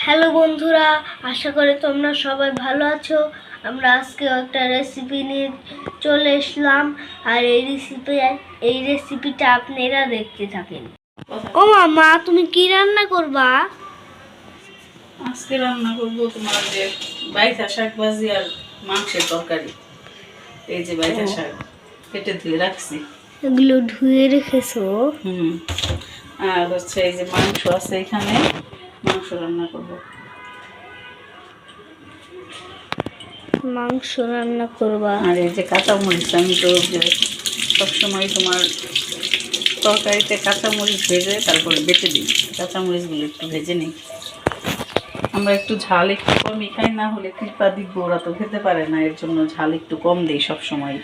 Hello বন্ধুরা, আশা করি তোমরা সবাই ভালো আছো। আমরা আজকে একটা রেসিপি নিয়ে চলে এসলাম, আর এই রেসিপিটা আপনারা দেখতে থাকেন। ও মামা, তুমি কি রান্না করবা? আজকে রান্না করবো তোমার যে বাইথা শাক ভাজি আর মাংসের তরকারি। এই যে বাইথা শাক কেটে ধুয়ে রাখছি, এগুলো ধুয়ে রেখেছো? আর হচ্ছে এই যে মাংস আছে, এখানে মাংস রান্না করব। মাংস রান্না করবা? আর এই যে কাঁচামরিচ, আমি তো যে সবসময় তোমার তরকারিতে কাঁচামরিচ ভেজে তারপরে বেটে দিই। কাঁচামরিচগুলো একটু ভেজে নিই। আমরা একটু ঝাল একটু কমই খাই, না হলে কৃপা দিব ওরা তো খেতে পারে না, এর জন্য ঝাল একটু কম দিই সবসময়।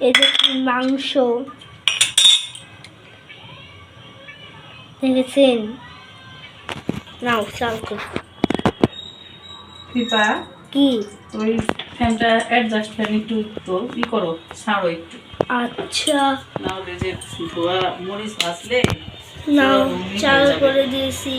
এই যে মাংস দেখেছেন? নাও চাল করো। কৃপা কি? ওই ফ্যানটা অ্যাডজাস্ট ফ্যান একটু তো ই করো, ছাড়ো একটু। আচ্ছা, না হলে যে ধোয়া মরিচ ভাজলে নাও চাল করে দিয়েছি।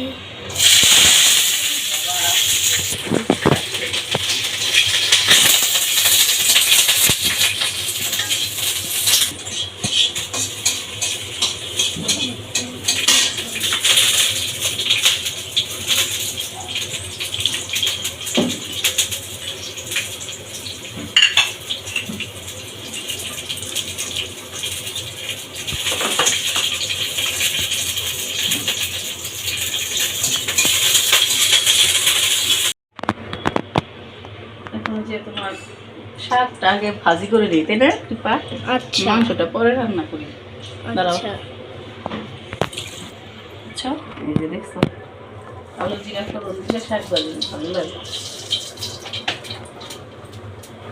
এখন যে তোমার শাকটা আগে ভাজি করে দিই, তাই না কৃপা? আচ্ছা, মাংসটা পরে রান্না করি। দাঁড়াও। আচ্ছা। আচ্ছা, এই যে দেখছো আলু জিরা ফোড়ন দিলে শাক ভাজি ভালো লাগে।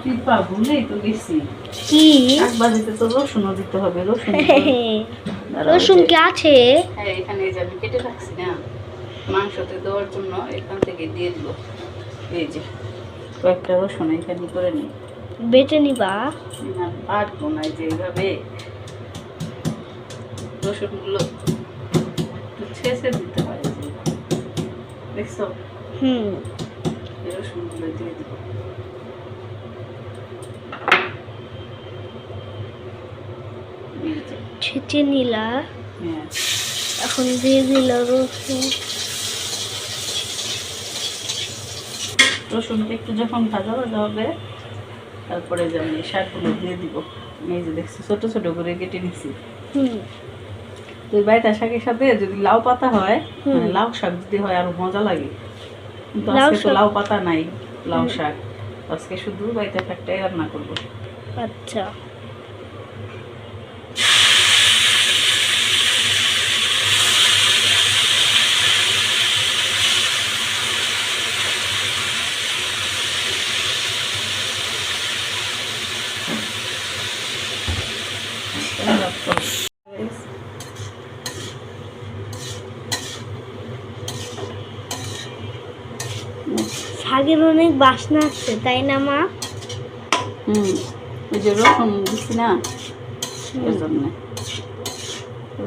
কৃপা ভুলেই তো গেছি, কি? শাক ভাজিতে তো রসুনও দিতে হবে। রসুন কি আছে? হ্যাঁ, এখানে এই যে আমি কেটে রাখছি না, মাংসতে দেওয়ার জন্য এখান থেকে দিয়ে দিল। এই যে কয়েকটা রসুন এখানে করে নিই। বেটে নিবা? না, বাটবো না, এই যে এইভাবে রসুনগুলো একটু ছেঁচে দিতে হয়। যে দেখছো, এই রসুনগুলো দিয়ে দিব। ছেঁচে নিলা? হ্যাঁ, এখন দিয়ে দিল রসুন। রসুনটা একটু যখন ভাজা ভাজা হবে, তারপরে যে আমি শাকগুলো দিয়ে দিব। এই যে দেখছি ছোট ছোট করে কেটে নিচ্ছি। তো এই বাইটা শাকের সাথে যদি লাউ পাতা হয়, মানে লাউ শাক যদি হয় আরো মজা লাগে। কিন্তু আজকে তো লাউ পাতা নাই, লাউ শাক, আজকে শুধু বাইটা শাকটাই রান্না করবো। আচ্ছা, শাকের অনেক বাসনা আসছে, তাই না মা? ওই যে রসুন দিচ্ছি না, এর জন্য,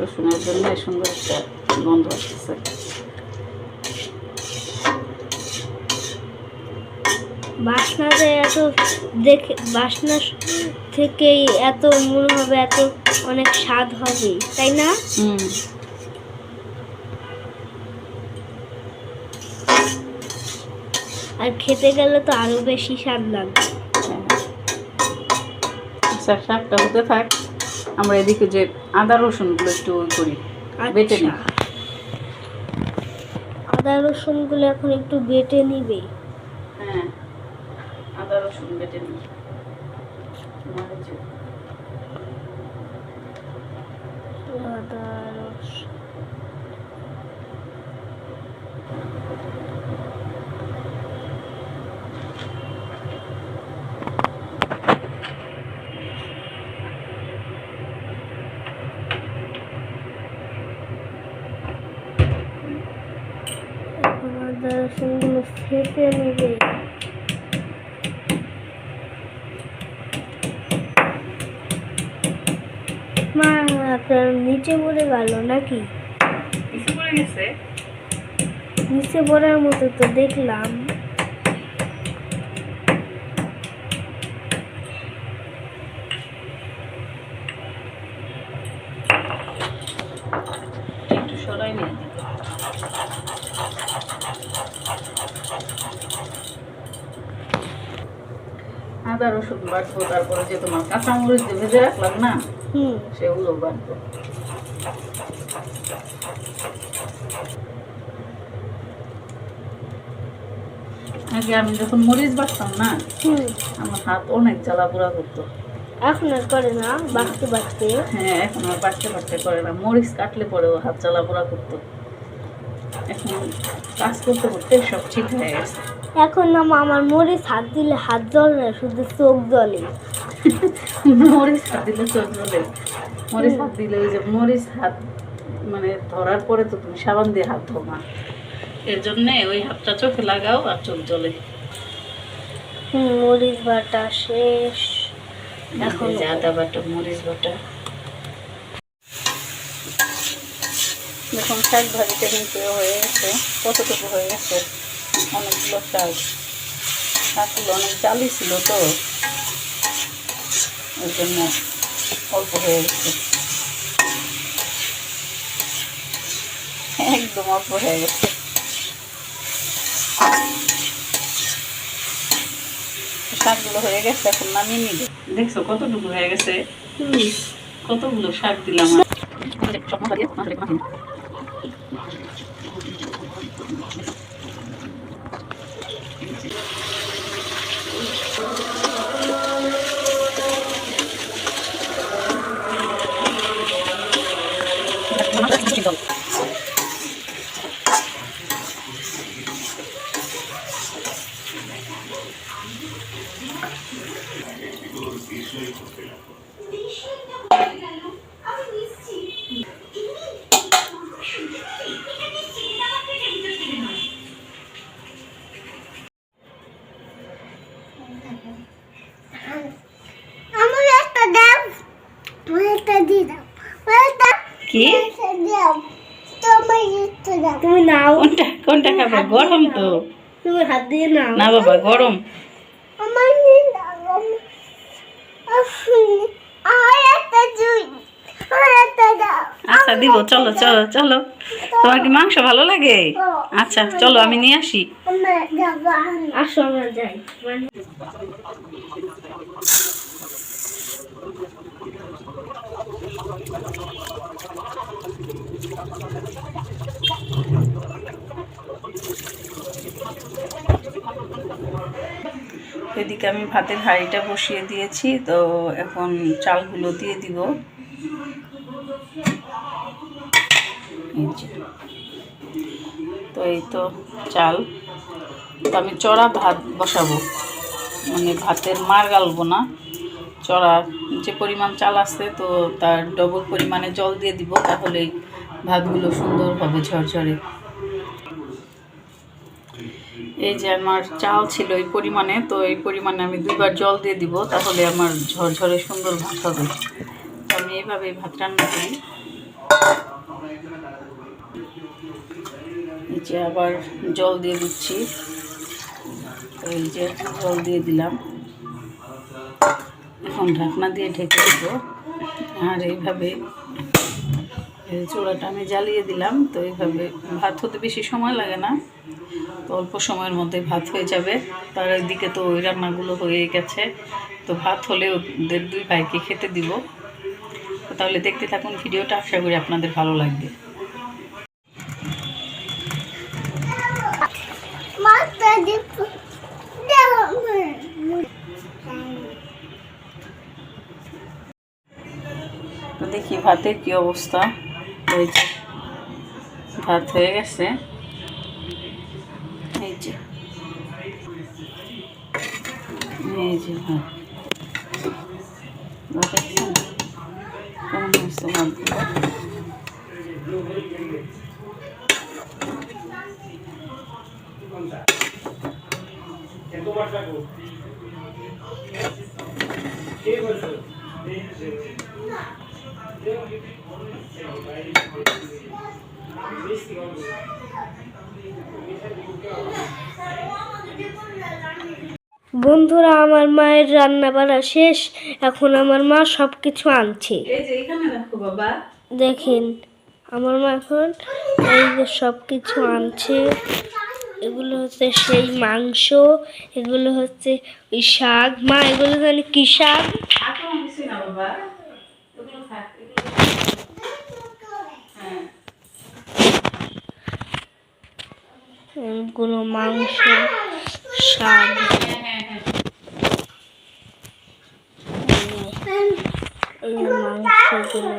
রসুনের জন্য সুন্দর একটা গন্ধ আসতেছে। বাসনাতে এত দেখে, বাসনা থেকেই এত মনে হবে, এত অনেক স্বাদ হবে, তাই না? আর খেতে গেলে তো আরো বেশি স্বাদ লাগবে। শাকটা হতে থাক, আমরা এদিকে যে আদা রসুনগুলো একটু করি, বেটে নিই। আদা রসুনগুলো এখন একটু বেটে নিবে। হ্যাঁ, আদা রসুন বেটে নিই। আদা রসুন আদা রসুনগুলো ফেটে নেবে। মা, আপনার নিচে পড়ে গেল নাকি? কিছু পড়ে গেছে। নিচে পড়ার মতো তো দেখলাম। একটু সরাই নিয়ে দিই। আদা রসুন বাটবো, তারপরে যে তোমার কাঁচামরিচ যে ভেজে রাখলাম না, সেগুলো বাটবো। আগে আমি যখন মরিচ বাটতাম না, আমার হাত অনেক জ্বালা পোড়া করতো। এখন আর করে না বাটতে বাটতে? হ্যাঁ, এখন আর বাটতে বাটতে করে না, মরিচ কাটলে পরেও হাত জ্বালা পোড়া করতো। এখন কাজ করতে করতে সব ঠিক হয়ে গেছে। এখন না আমার মরিচ হাত দিলে হাত জ্বলে না, শুধু চোখ জ্বলে। মরিচ হাত দিলে চোখ জ্বলে? মরিচ হাত দিলে ওই যে মরিচ হাত মানে ধরার পরে তো তুমি সাবান দিয়ে হাত ধো না, এর জন্যে ওই হাতটা চোখে লাগাও আর চোখ জ্বলে। মরিচ বাটা শেষ, এখন এখন আদা বাটা, মরিচ বাটা। দেখুন শাক ভাজিটা কিন্তু হয়ে গেছে। কতটুকু হয়ে গেছে? অনেকগুলো শাক। শাকগুলো অনেক জালি ছিল তো, ওই জন্য অল্প হয়ে গেছে, একদম অল্প হয়ে গেছে। শাকগুলো হয়ে গেছে, এখন নামিয়ে নিব। দেখছো কতটুকু হয়ে গেছে? কতগুলো শাক দিলাম। আমার একটা দাও, তুই একটা দিয়ে দাও। কি? তুমি নাও। কোনটা কোনটা খাবে? গরম তো। তুমি হাত দিয়ে নাও। না বাবা, গরম। আমার আচ্ছা দিব, চলো চলো চলো। তোমার কি মাংস ভালো লাগে? আচ্ছা চলো, আমি নিয়ে আসি। আসো আমরা যাই। এদিকে আমি ভাতের হাঁড়িটা বসিয়ে দিয়েছি, তো এখন চালগুলো দিয়ে দিব। তো এই তো চাল, তো আমি চড়া ভাত বসাবো, মানে ভাতের মার গালবো না। চড়া যে পরিমাণ চাল আছে তো তার ডবল পরিমাণে জল দিয়ে দিব, তাহলে ভাতগুলো সুন্দর হবে, ঝরঝরে। এই যে আমার চাল ছিল এই পরিমাণে, তো এই পরিমাণে আমি 2বার জল দিয়ে দিব, তাহলে আমার ঝরঝরে সুন্দর ভাত হবে। তো আমি এইভাবে ভাত রান্না করি। নিচে আবার জল দিয়ে দিচ্ছি, এই যে জল দিয়ে দিলাম। এখন ঢাকনা দিয়ে ঢেকে দেব। আর এইভাবে চুলাটা আমি জ্বালিয়ে দিলাম। তো এইভাবে ভাত হতে বেশি সময় লাগে না, তো অল্প সময়ের মধ্যে ভাত হয়ে যাবে। তার একদিকে তো ওই রান্নাগুলো হয়ে গেছে, তো ভাত হলে ওদের 2 ভাইকে খেতে দিব। তো তাহলে দেখতে থাকুন ভিডিওটা, আশা করি আপনাদের ভালো লাগবে। তো দেখি ভাতের কি অবস্থা। এই যে ভাত হয়ে গেছে, এই যে ভাত। দেখছেন কেমন হয়েছে ভাতগুলো? বন্ধুরা, আমার মায়ের রান্না বাড়া শেষ। এখন আমার মা সব কিছু আনছে। এই যে এখানে রাখো বাবা। দেখেন, আমার মা এখন এই যে সব কিছু আনছে। এগুলো হচ্ছে সেই মাংস, এগুলো হচ্ছে ওই শাক। মা, এগুলো জানি কি শাক? এখন কিছু না বাবা, এগুলো থাক, হ্যাঁ এগুলো মাংস, শাক। এই যে মাংসগুলো,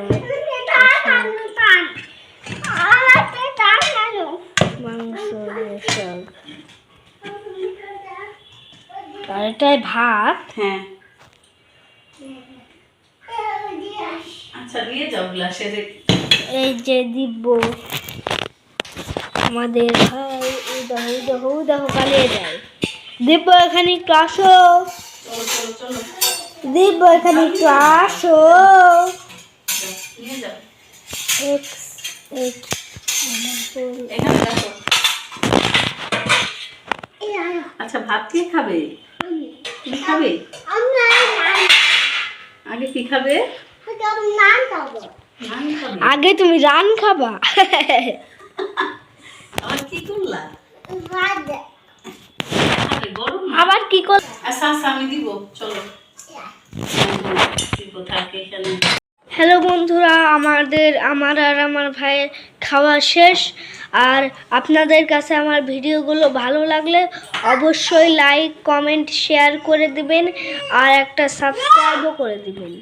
মাংস, শাক। আর এটাই ভাত। হ্যাঁ আচ্ছা দিয়ে যাও গ্লাসে। এই যে দিব আমাদের ভাই। দেখো পালিয়ে যায়। দিব এখানে একটু আসো। চলো চলো চলো, দিব এখানে একটু আসো। নিয়ে যাও, এখানে রাখো। আচ্ছা ভাত কে খাবে? তুমি খাবে? আগে কি খাবে? নান খাবে। আগে তুমি রান খাবা। আবার কি করলা? গরম না? আবার কি কর? আচ্ছা আচ্ছা আমি দিব, চলো দিব, থাকে এখানে। হ্যালো বন্ধুরা, আমার আর আমার ভাইয়ের খাওয়া শেষ। আর আপনাদের কাছে আমার ভিডিওগুলো ভালো লাগলে অবশ্যই লাইক, কমেন্ট, শেয়ার করে দিবেন আর একটা সাবস্ক্রাইবও করে দিবেন।